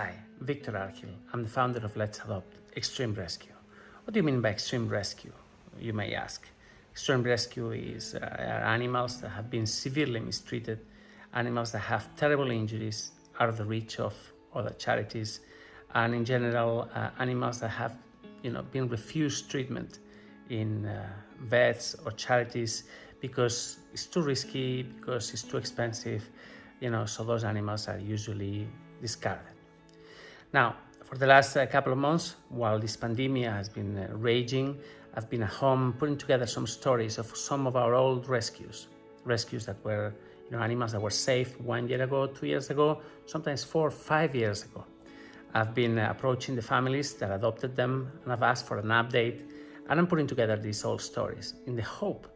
Hi, Viktor Larkhill. I'm the founder of Let's Adopt Extreme Rescue. What do you mean by extreme rescue, you may ask? Extreme rescue are animals that have been severely mistreated, animals that have terrible injuries, out of the reach of other charities, and in general, animals that have been refused treatment in vets or charities because it's too risky, because it's too expensive, so those animals are usually discarded. Now, for the last couple of months, while this pandemic has been raging, I've been at home putting together some stories of some of our old rescues that were animals that were saved 1 year ago, 2 years ago, sometimes 4 or 5 years ago. I've been approaching the families that adopted them, and I've asked for an update, and I'm putting together these old stories in the hope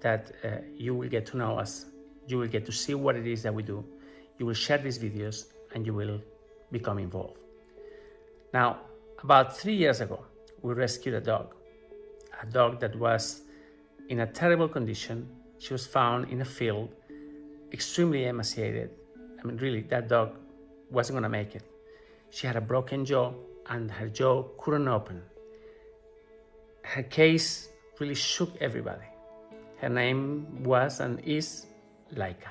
that you will get to know us, you will get to see what it is that we do, you will share these videos, and you will become involved. Now, about 3 years ago, we rescued a dog that was in a terrible condition. She was found in a field, extremely emaciated. I mean, really, that dog wasn't gonna make it. She had a broken jaw, and her jaw couldn't open. Her case really shook everybody. Her name was and is Laika.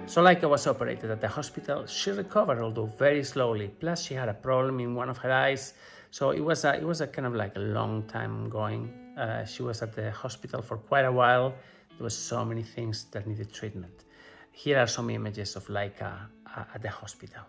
So Laika was operated at the hospital. She recovered, although very slowly. Plus, she had a problem in one of her eyes. So it was a kind of like a long time going. She was at the hospital for quite a while. There was so many things that needed treatment. Here are some images of Laika at the hospital.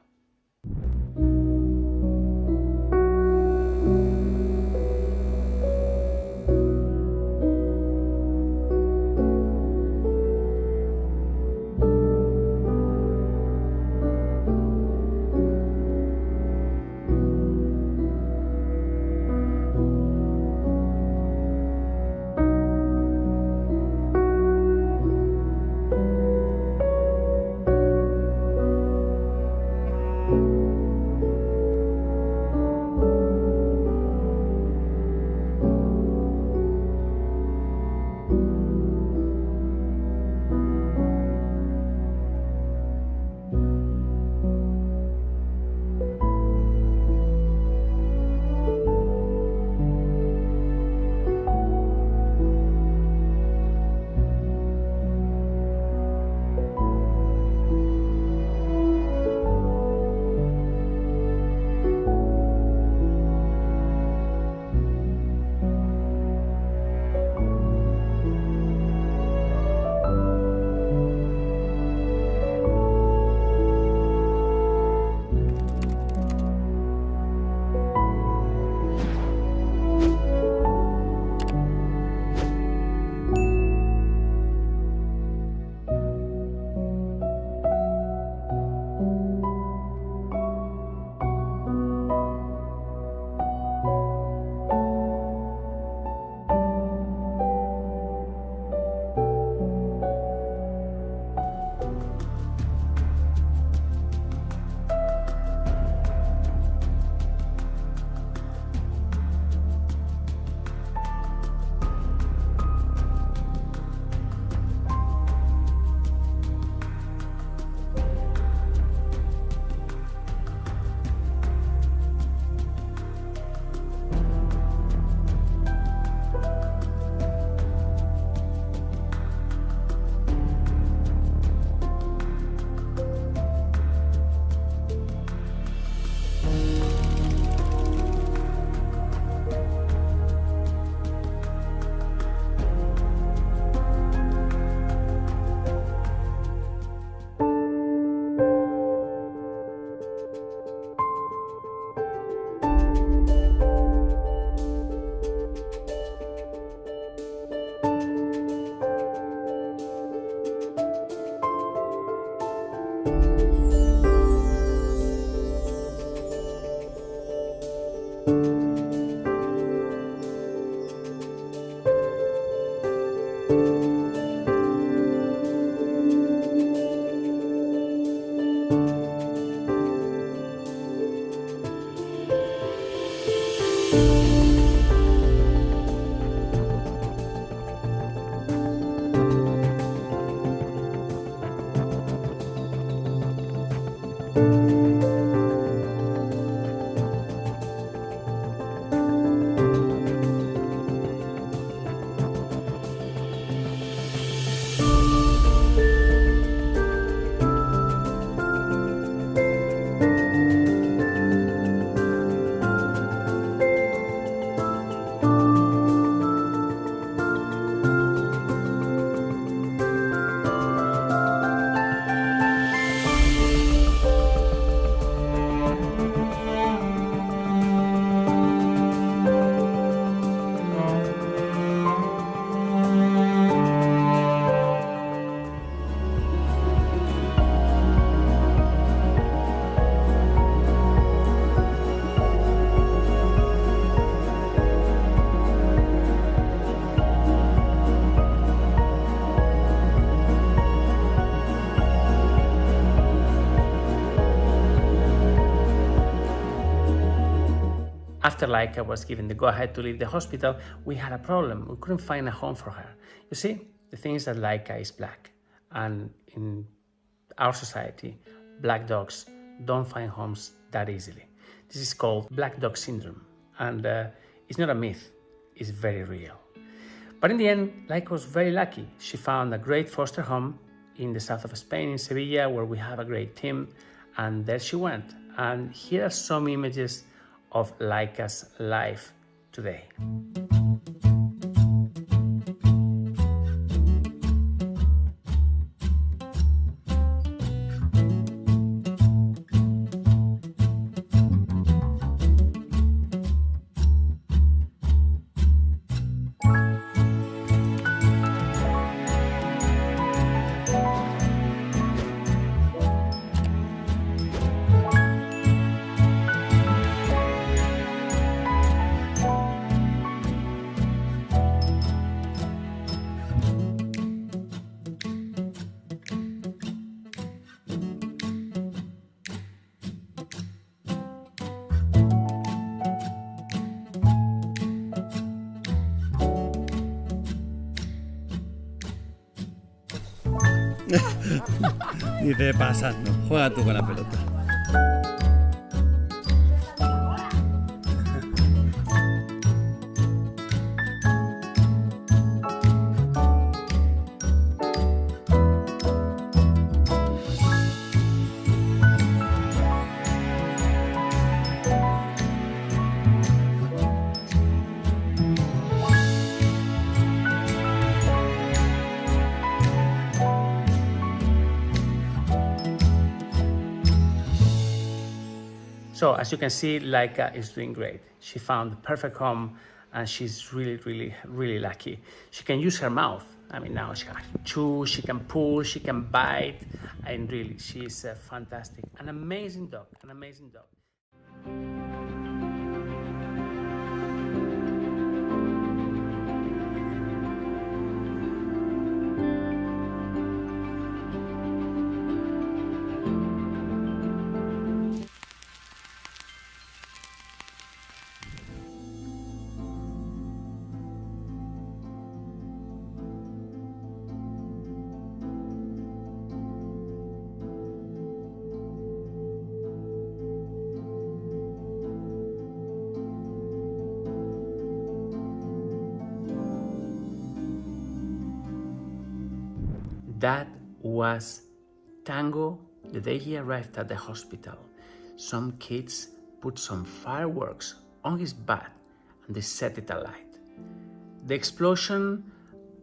After Laika was given the go-ahead to leave the hospital, we had a problem. We couldn't find a home for her. You see, the thing is that Laika is black, and in our society, black dogs don't find homes that easily. This is called black dog syndrome, and it's not a myth, it's very real. But in the end, Laika was very lucky. She found a great foster home in the south of Spain, in Sevilla, where we have a great team, and there she went. And here are some images of Laika's life today. Ni te pasas, no. Juega tú con la pelota. So as you can see, Laika is doing great. She found the perfect home, and she's really lucky. She can use her mouth. I mean, now she can chew, she can pull, she can bite, and really, she's fantastic. An amazing dog, an amazing dog. That was Tango the day he arrived at the hospital. Some kids put some fireworks on his butt and they set it alight. The explosion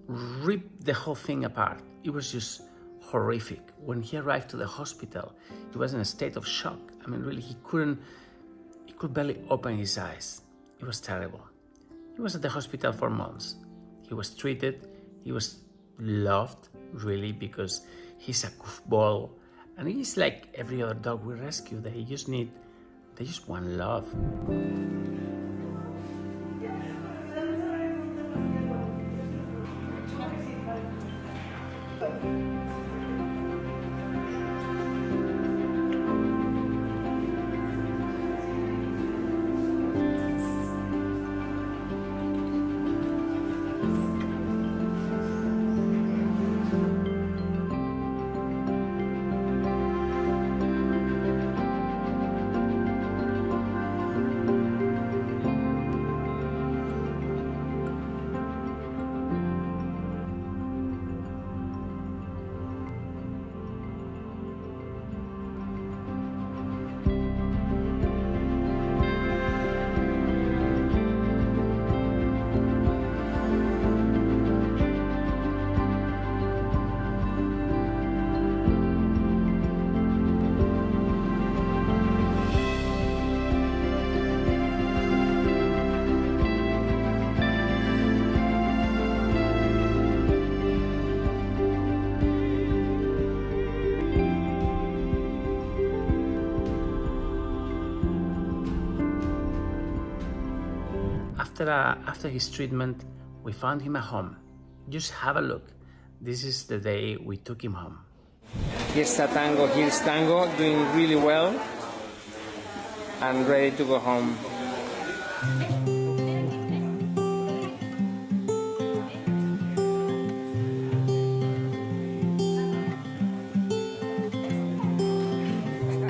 ripped the whole thing apart. It was just horrific. When he arrived to the hospital, he was in a state of shock. I mean, really, he could barely open his eyes. It was terrible. He was at the hospital for months. He was treated, he was loved, really, because he's a goofball, and he's like every other dog we rescue. They just want love. after his treatment, we found him a home. Just have a look. This is the day we took him home. Here's Tango, doing really well and ready to go home.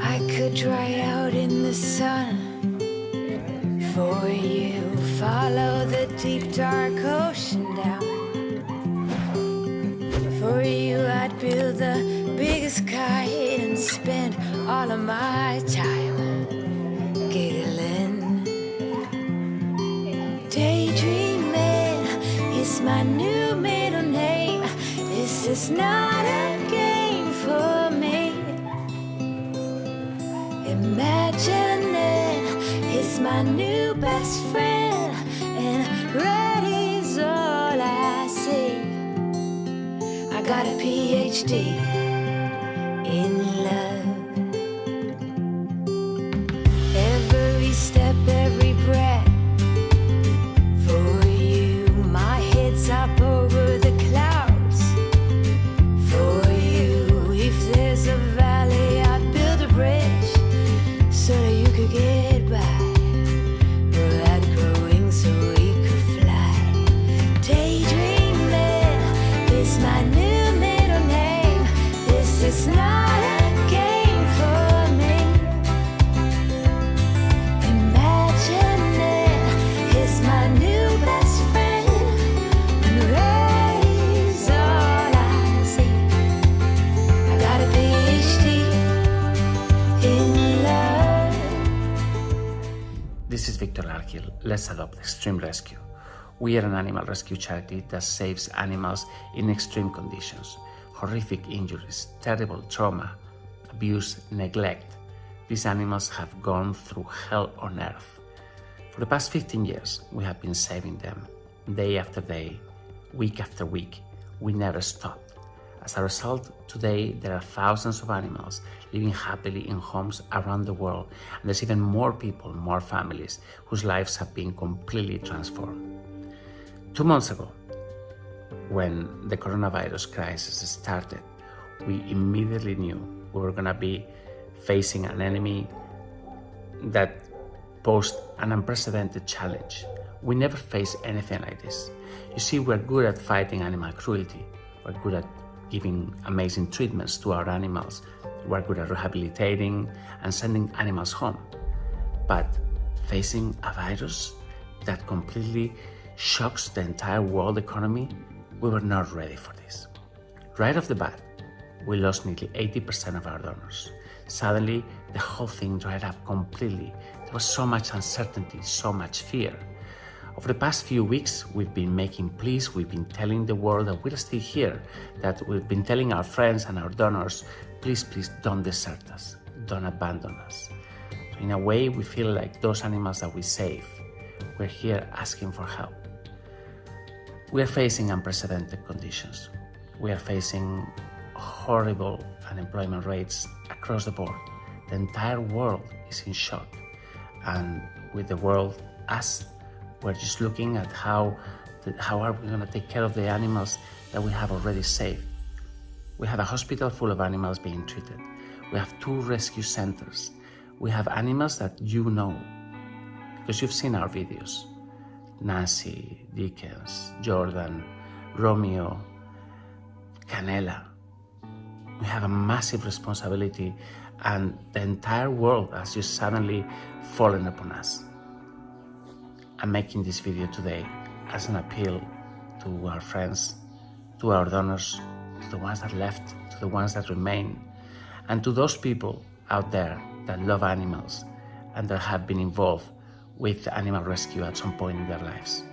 I could dry out in the sun for you, follow the deep dark ocean down. For you I'd build the biggest kite and spend all of my time giggling. Daydreaming is my new middle name. This is not a game for me. Imagining is my new best friend, and red is all I see. I got a PhD in love. Every step, every breath for you. My head's up over the clouds for you. If there's a valley, I'd build a bridge so that you could get by. Or I'd grow wings so we could fly. Daydreaming is my new middle name. This is not a game for me. Imagining is my new best friend, and red is all I see. I got a PhD in love. This is Viktor Larkhill. Let's Adopt Extreme Rescue. We are an animal rescue charity that saves animals in extreme conditions, horrific injuries, terrible trauma, abuse, neglect. These animals have gone through hell on earth. For the past 15 years, we have been saving them, day after day, week after week. We never stopped. As a result, today there are thousands of animals living happily in homes around the world, and there's even more people, more families, whose lives have been completely transformed. 2 months ago, when the coronavirus crisis started, we immediately knew we were going to be facing an enemy that posed an unprecedented challenge. We never faced anything like this. You see, we're good at fighting animal cruelty. We're good at giving amazing treatments to our animals. We're good at rehabilitating and sending animals home. But facing a virus that completely shocks the entire world economy, we were not ready for this. Right off the bat, we lost nearly 80% of our donors. Suddenly, the whole thing dried up completely. There was so much uncertainty, so much fear. Over the past few weeks, we've been making pleas, we've been telling the world that we're still here, that we've been telling our friends and our donors, please, please don't desert us, don't abandon us. In a way, we feel like those animals that we save, we're here asking for help. We are facing unprecedented conditions. We are facing horrible unemployment rates across the board. The entire world is in shock. And with the world, us, we're just looking at how are we going to take care of the animals that we have already saved. We have a hospital full of animals being treated. We have 2 rescue centers. We have animals that you know, because you've seen our videos. Nancy, Dickens, Jordan, Romeo, Canela. We have a massive responsibility, and the entire world has just suddenly fallen upon us. I'm making this video today as an appeal to our friends, to our donors, to the ones that left, to the ones that remain, and to those people out there that love animals and that have been involved with animal rescue at some point in their lives.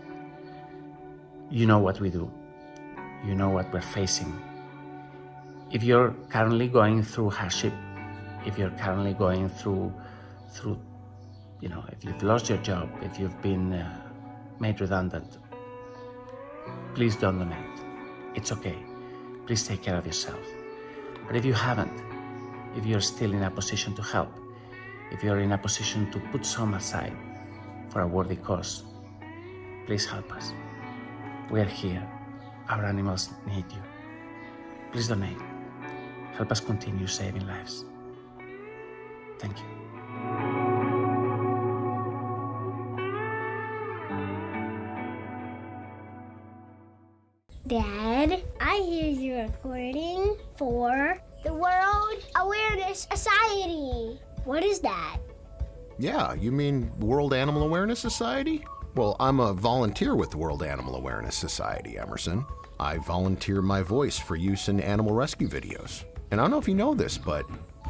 You know what we do. You know what we're facing. If you're currently going through hardship, if you're currently going through, if you've lost your job, if you've been made redundant, please don't donate. It's okay. Please take care of yourself. But if you haven't, if you're still in a position to help, if you're in a position to put some aside for a worthy cause, please help us. We are here. Our animals need you. Please donate. Help us continue saving lives. Thank you. Dad, I hear you're recording for the World Awareness Society. What is that? Yeah, you mean World Animal Awareness Society? Well, I'm a volunteer with the World Animal Awareness Society, Emerson. I volunteer my voice for use in animal rescue videos. And I don't know if you know this, but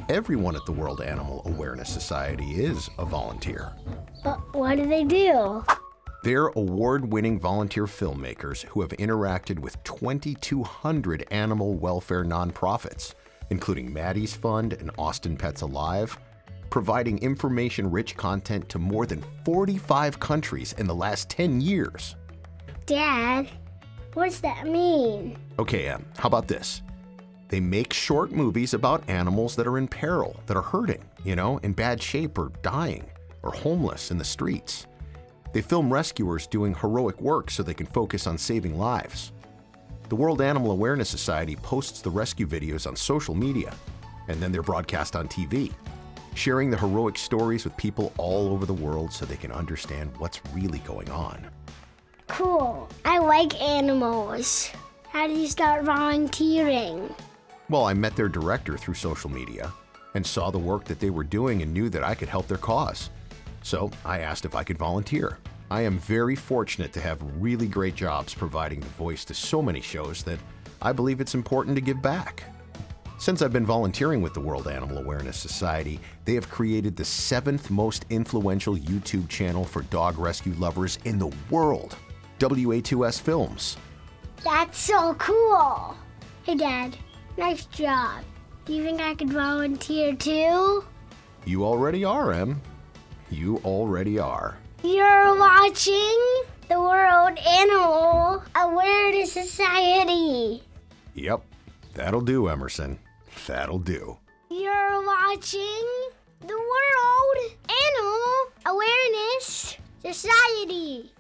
everyone at the World Animal Awareness Society is a volunteer. But what do they do? They're award-winning volunteer filmmakers who have interacted with 2,200 animal welfare nonprofits, including Maddie's Fund and Austin Pets Alive, providing information-rich content to more than 45 countries in the last 10 years. Dad, what does that mean? Okay, Em, how about this? They make short movies about animals that are in peril, that are hurting, in bad shape or dying, or homeless in the streets. They film rescuers doing heroic work so they can focus on saving lives. The World Animal Awareness Society posts the rescue videos on social media, and then they're broadcast on TV, sharing the heroic stories with people all over the world so they can understand what's really going on. Cool. I like animals. How did you start volunteering? Well, I met their director through social media and saw the work that they were doing and knew that I could help their cause. So I asked if I could volunteer. I am very fortunate to have really great jobs providing the voice to so many shows that I believe it's important to give back. Since I've been volunteering with the World Animal Awareness Society, they have created the 7th most influential YouTube channel for dog rescue lovers in the world, WA2S Films. That's so cool. Hey, Dad, nice job. Do you think I could volunteer too? You already are, Em. You already are. You're watching the World Animal Awareness Society. Yep, that'll do, Emerson. That'll do. You're watching the World Animal Awareness Society.